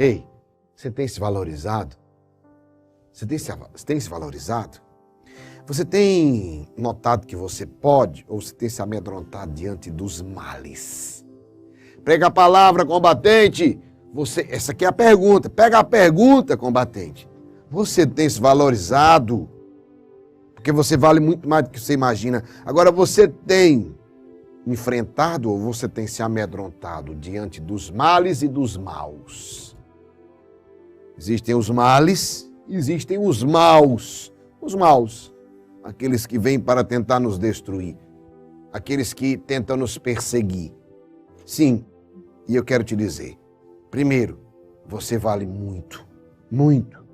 Ei, você tem se valorizado? Você tem se valorizado? Você tem notado que você pode ou você tem se amedrontado diante dos males? Prega a palavra, combatente. Essa aqui é a pergunta. Pega a pergunta, combatente. Você tem se valorizado? Porque você vale muito mais do que você imagina. Agora, você tem enfrentado ou você tem se amedrontado diante dos males e dos maus? Existem os males, existem os maus. Os maus, aqueles que vêm para tentar nos destruir, aqueles que tentam nos perseguir. Sim, e eu quero te dizer, primeiro, você vale muito, muito.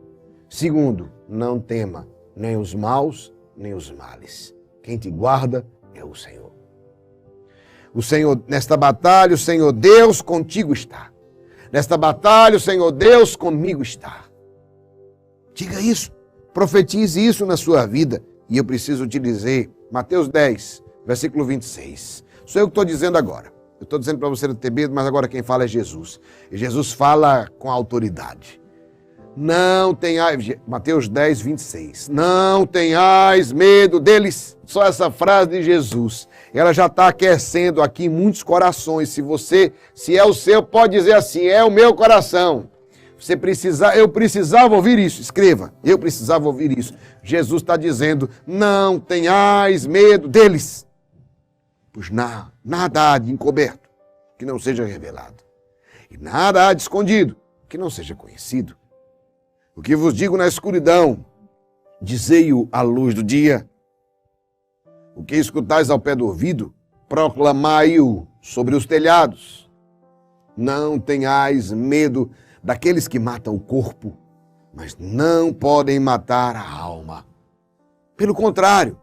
Segundo, não tema nem os maus, nem os males. Quem te guarda é o Senhor. O Senhor, nesta batalha, o Senhor Deus contigo está. Nesta batalha, o Senhor Deus comigo está. Diga isso, profetize isso na sua vida. E eu preciso te dizer, Mateus 10, versículo 26. Sou eu que estou dizendo agora. Eu estou dizendo para você não ter medo, mas agora quem fala é Jesus. E Jesus fala com autoridade. Não tenhais, Mateus 10, 26. Não tenhais medo deles. Só essa frase de Jesus. Ela já está aquecendo aqui em muitos corações. Se é o seu, pode dizer assim, é o meu coração. Eu precisava ouvir isso. Escreva, eu precisava ouvir isso. Jesus está dizendo, não tenhais medo deles. Pois nada há de encoberto que não seja revelado. E nada há de escondido que não seja conhecido. O que vos digo na escuridão, dizei-o à luz do dia. O que escutais ao pé do ouvido, proclamai-o sobre os telhados. Não tenhais medo daqueles que matam o corpo, mas não podem matar a alma. Pelo contrário,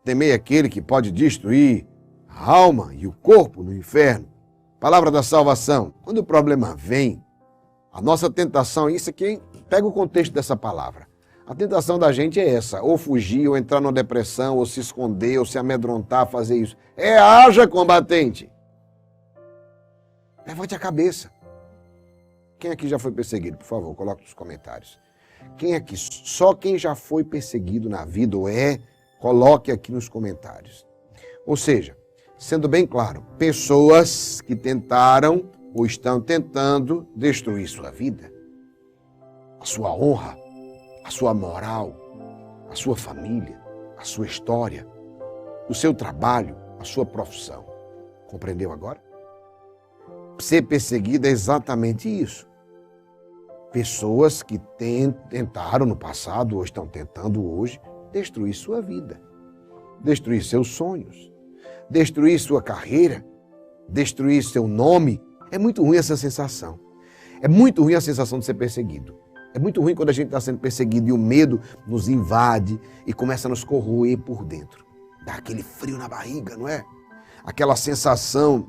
temei aquele que pode destruir a alma e o corpo no inferno. Palavra da salvação. Quando o problema vem, a nossa tentação, isso aqui, pega o contexto dessa palavra. A tentação da gente é essa, ou fugir, ou entrar numa depressão, ou se esconder, ou se amedrontar, fazer isso. Haja combatente. Levante a cabeça. Quem aqui já foi perseguido? Por favor, coloque nos comentários. Quem aqui, só quem já foi perseguido na vida ou coloque aqui nos comentários. Ou seja, sendo bem claro, pessoas que tentaram ou estão tentando destruir sua vida, a sua honra, a sua moral, a sua família, a sua história, o seu trabalho, a sua profissão. Compreendeu agora? Ser perseguido é exatamente isso. Pessoas que tentaram no passado ou estão tentando hoje destruir sua vida, destruir seus sonhos, destruir sua carreira, destruir seu nome. É muito ruim essa sensação. É muito ruim a sensação de ser perseguido. É muito ruim quando a gente está sendo perseguido e o medo nos invade e começa a nos corroer por dentro. Dá aquele frio na barriga, não é? Aquela sensação,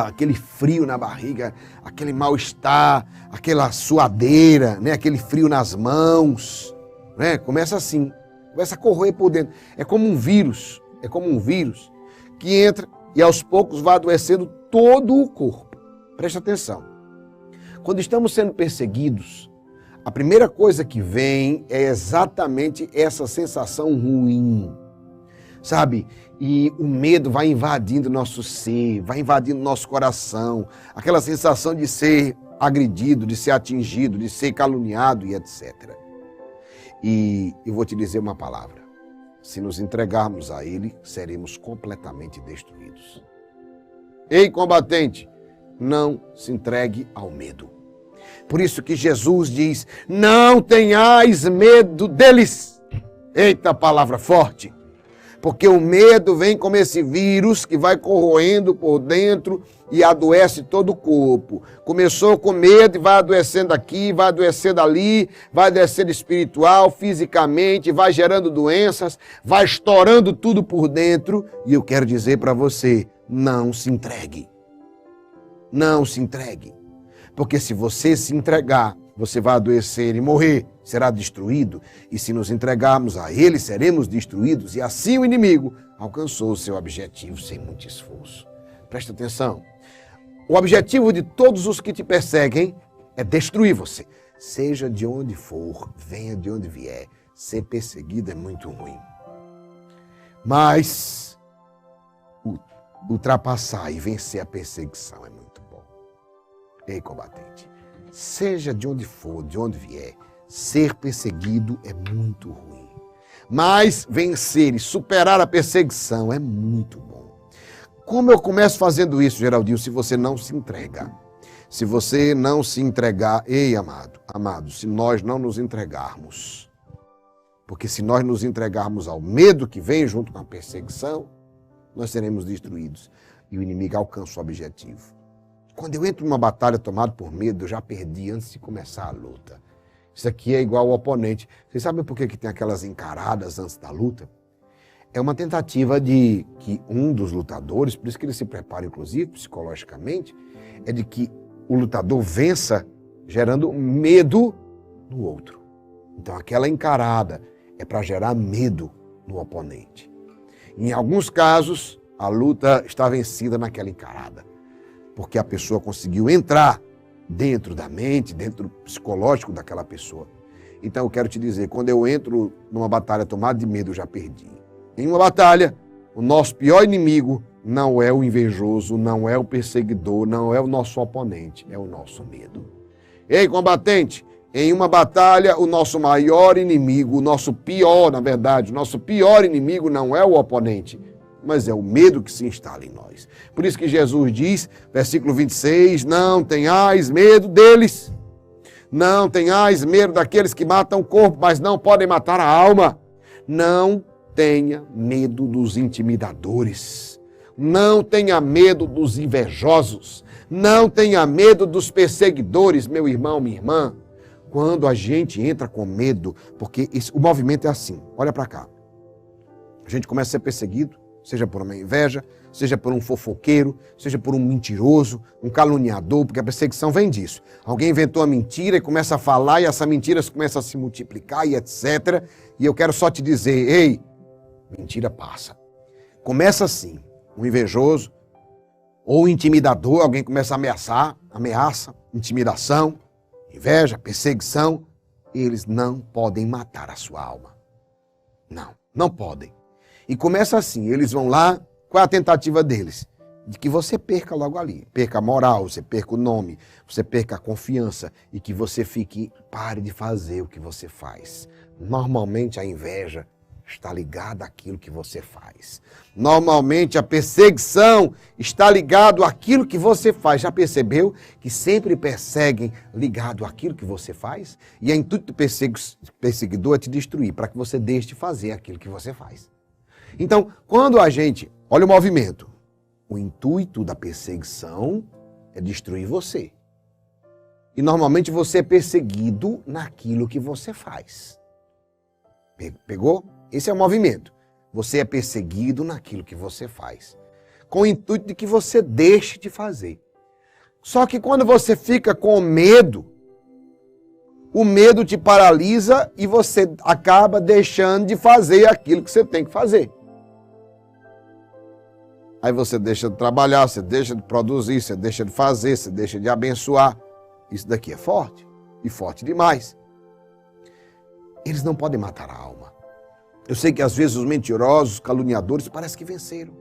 aquele frio na barriga, aquele mal-estar, aquela suadeira, né? Aquele frio nas mãos. Né? Começa assim, começa a corroer por dentro. É como um vírus que entra e aos poucos vai adoecendo todo o corpo. Preste atenção. Quando estamos sendo perseguidos, a primeira coisa que vem é exatamente essa sensação ruim, sabe? E o medo vai invadindo nosso ser, vai invadindo nosso coração, aquela sensação de ser agredido, de ser atingido, de ser caluniado e etc. E eu vou te dizer uma palavra, se nos entregarmos a Ele, seremos completamente destruídos. Ei, combatente, não se entregue ao medo. Por isso que Jesus diz, não tenhais medo deles. Eita, palavra forte. Porque o medo vem como esse vírus que vai corroendo por dentro e adoece todo o corpo. Começou com medo e vai adoecendo aqui, vai adoecendo ali, vai adoecendo espiritual, fisicamente, vai gerando doenças, vai estourando tudo por dentro. E eu quero dizer para você, não se entregue. Não se entregue. Porque se você se entregar, você vai adoecer e morrer, será destruído. E se nos entregarmos a Ele, seremos destruídos. E assim o inimigo alcançou o seu objetivo sem muito esforço. Presta atenção. O objetivo de todos os que te perseguem é destruir você. Seja de onde for, venha de onde vier, ser perseguido é muito ruim. Mas ultrapassar e vencer a perseguição é muito bom. Ei, combatente, seja de onde for, de onde vier, ser perseguido é muito ruim. Mas vencer e superar a perseguição é muito bom. Como eu começo fazendo isso, Geraldinho, se você não se entrega? Se você não se entregar, ei, amado, se nós não nos entregarmos, porque se nós nos entregarmos ao medo que vem junto com a perseguição, nós seremos destruídos e o inimigo alcança o objetivo. Quando eu entro numa batalha tomada por medo, eu já perdi antes de começar a luta. Isso aqui é igual ao oponente. Vocês sabem por que tem aquelas encaradas antes da luta? É uma tentativa de que um dos lutadores, por isso que ele se prepara, inclusive, psicologicamente, é de que o lutador vença gerando medo no outro. Então, aquela encarada é para gerar medo no oponente. Em alguns casos, a luta está vencida naquela encarada, porque a pessoa conseguiu entrar dentro da mente, dentro do psicológico daquela pessoa. Então eu quero te dizer, quando eu entro numa batalha tomada de medo, eu já perdi. Em uma batalha, o nosso pior inimigo não é o invejoso, não é o perseguidor, não é o nosso oponente, é o nosso medo. Ei, combatente, em uma batalha, o nosso maior inimigo, o nosso pior, na verdade, o nosso pior inimigo não é o oponente, mas é o medo que se instala em nós. Por isso que Jesus diz, versículo 26, não tenhais medo deles. Não tenhais medo daqueles que matam o corpo, mas não podem matar a alma. Não tenha medo dos intimidadores. Não tenha medo dos invejosos. Não tenha medo dos perseguidores, meu irmão, minha irmã. Quando a gente entra com medo, porque o movimento é assim, olha para cá. A gente começa a ser perseguido, seja por uma inveja, seja por um fofoqueiro, seja por um mentiroso, um caluniador, porque a perseguição vem disso. Alguém inventou a mentira e começa a falar e essa mentira começa a se multiplicar e etc. E eu quero só te dizer, ei, mentira passa. Começa assim, um invejoso ou intimidador, alguém começa a ameaça, intimidação, inveja, perseguição, eles não podem matar a sua alma. Não podem. E começa assim, eles vão lá, qual é a tentativa deles? De que você perca logo ali, perca a moral, você perca o nome, você perca a confiança e que você pare de fazer o que você faz. Normalmente a inveja está ligada àquilo que você faz. Normalmente a perseguição está ligada àquilo que você faz. Já percebeu que sempre perseguem ligado àquilo que você faz? E o intuito do perseguidor é te destruir, para que você deixe de fazer aquilo que você faz. Então, quando a gente... Olha o movimento. O intuito da perseguição é destruir você. E normalmente você é perseguido naquilo que você faz. Pegou? Esse é o movimento. Você é perseguido naquilo que você faz. Com o intuito de que você deixe de fazer. Só que quando você fica com medo, o medo te paralisa e você acaba deixando de fazer aquilo que você tem que fazer. Aí você deixa de trabalhar, você deixa de produzir, você deixa de fazer, você deixa de abençoar. Isso daqui é forte, e forte demais. Eles não podem matar a alma. Eu sei que às vezes os mentirosos, os caluniadores, parece que venceram.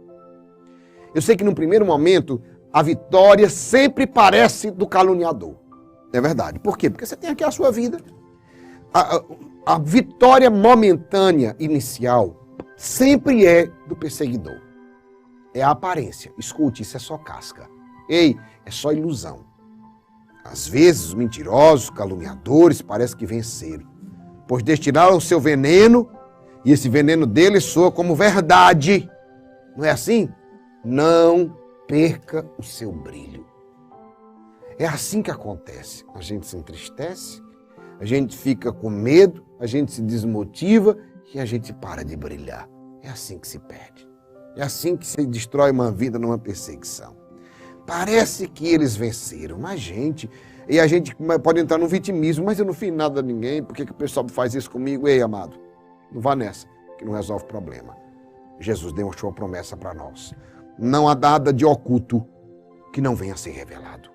Eu sei que no primeiro momento, a vitória sempre parece do caluniador. É verdade. Por quê? Porque você tem aqui a sua vida. A vitória momentânea, inicial, sempre é do perseguidor. É a aparência. Escute, isso é só casca. Ei, é só ilusão. Às vezes, os mentirosos, caluniadores, parece que venceram. Pois destilaram o seu veneno, e esse veneno deles soa como verdade. Não é assim? Não perca o seu brilho. É assim que acontece. A gente se entristece, a gente fica com medo, a gente se desmotiva e a gente para de brilhar. É assim que se perde. É assim que se destrói uma vida numa perseguição. Parece que eles venceram, mas e a gente pode entrar no vitimismo, mas eu não fiz nada a ninguém, por que o pessoal faz isso comigo? Ei, amado, não vá nessa, que não resolve o problema. Jesus deu uma promessa para nós. Não há nada de oculto que não venha a ser revelado.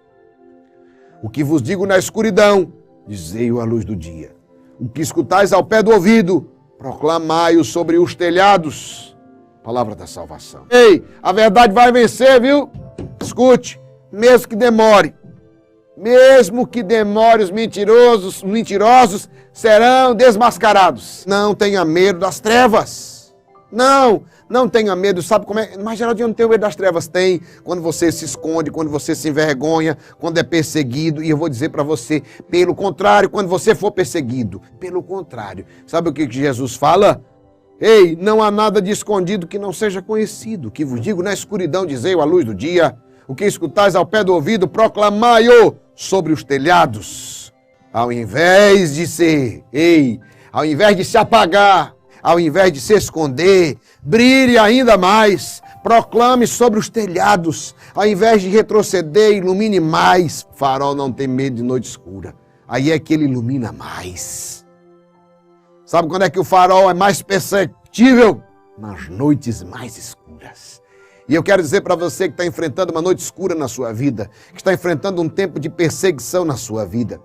O que vos digo na escuridão, dizei-o à luz do dia. O que escutais ao pé do ouvido, proclamai-o sobre os telhados. Palavra da salvação. Ei, a verdade vai vencer, viu? Escute, mesmo que demore. Mesmo que demore, os mentirosos serão desmascarados. Não tenha medo das trevas. Não tenha medo. Sabe como é? Mas, Geraldinho, não tem medo das trevas. Tem. Quando você se esconde, quando você se envergonha, quando é perseguido. E eu vou dizer para você, pelo contrário, quando você for perseguido, pelo contrário. Sabe o que Jesus fala? Ei, não há nada de escondido que não seja conhecido. O que vos digo na escuridão, dizei-o à luz do dia. O que escutais ao pé do ouvido, proclamai-o sobre os telhados. Ao invés de se apagar, ao invés de se esconder, brilhe ainda mais, proclame sobre os telhados, ao invés de retroceder, ilumine mais. O farol não tem medo de noite escura, aí é que ele ilumina mais. Sabe quando é que o farol é mais perceptível? Nas noites mais escuras. E eu quero dizer para você que está enfrentando uma noite escura na sua vida, que está enfrentando um tempo de perseguição na sua vida.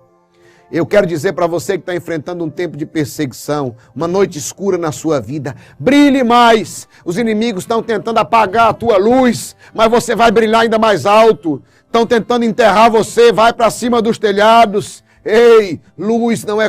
Eu quero dizer para você que está enfrentando um tempo de perseguição, uma noite escura na sua vida. Brilhe mais! Os inimigos estão tentando apagar a tua luz, mas você vai brilhar ainda mais alto. Estão tentando enterrar você, vai para cima dos telhados. Ei, luz não é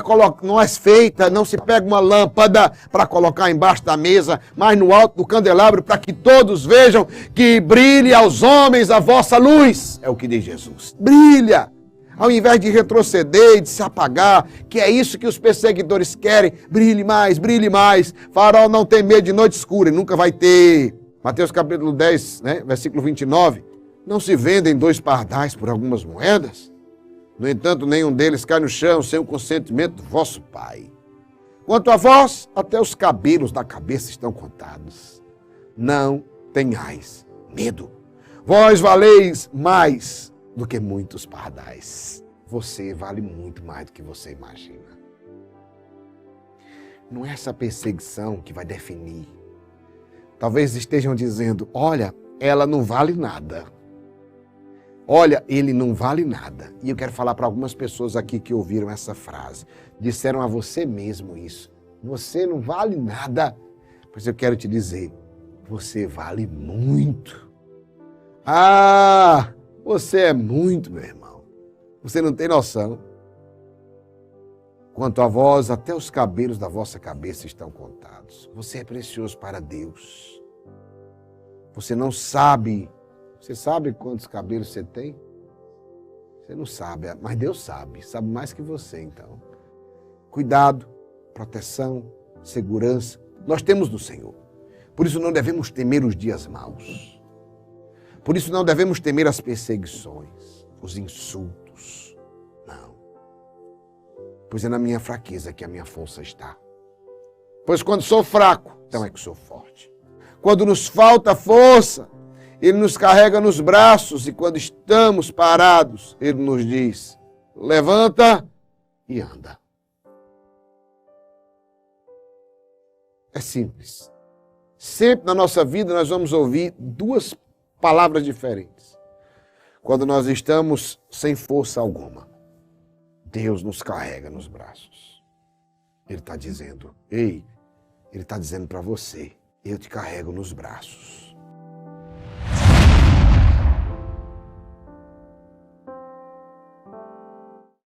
feita, não se pega uma lâmpada para colocar embaixo da mesa, mas no alto do candelabro, para que todos vejam que brilhe aos homens a vossa luz. É o que diz Jesus. Brilha! Ao invés de retroceder e de se apagar, que é isso que os perseguidores querem, brilhe mais, brilhe mais. Farol não tem medo de noite escura, e nunca vai ter. Mateus capítulo 10, versículo 29. Não se vendem 2 pardais por algumas moedas? No entanto, nenhum deles cai no chão sem o consentimento do vosso Pai. Quanto a vós, até os cabelos da cabeça estão contados. Não tenhais medo. Vós valeis mais do que muitos pardais. Você vale muito mais do que você imagina. Não é essa perseguição que vai definir. Talvez estejam dizendo, olha, ela não vale nada. Olha, ele não vale nada. E eu quero falar para algumas pessoas aqui que ouviram essa frase. Disseram a você mesmo isso. Você não vale nada. Pois eu quero te dizer, você vale muito. Ah, você é muito, meu irmão. Você não tem noção. Quanto a vós, até os cabelos da vossa cabeça estão contados. Você é precioso para Deus. Você não sabe. Você sabe quantos cabelos você tem? Você não sabe, mas Deus sabe mais que você, então. Cuidado, proteção, segurança, nós temos no Senhor. Por isso não devemos temer os dias maus. Por isso não devemos temer as perseguições, os insultos. Não. Pois é na minha fraqueza que a minha força está. Pois quando sou fraco, então é que sou forte. Quando nos falta força, Ele nos carrega nos braços, e quando estamos parados, Ele nos diz, levanta e anda. É simples. Sempre na nossa vida nós vamos ouvir 2 palavras diferentes. Quando nós estamos sem força alguma, Deus nos carrega nos braços. Ele está dizendo, Ele está dizendo para você, eu te carrego nos braços.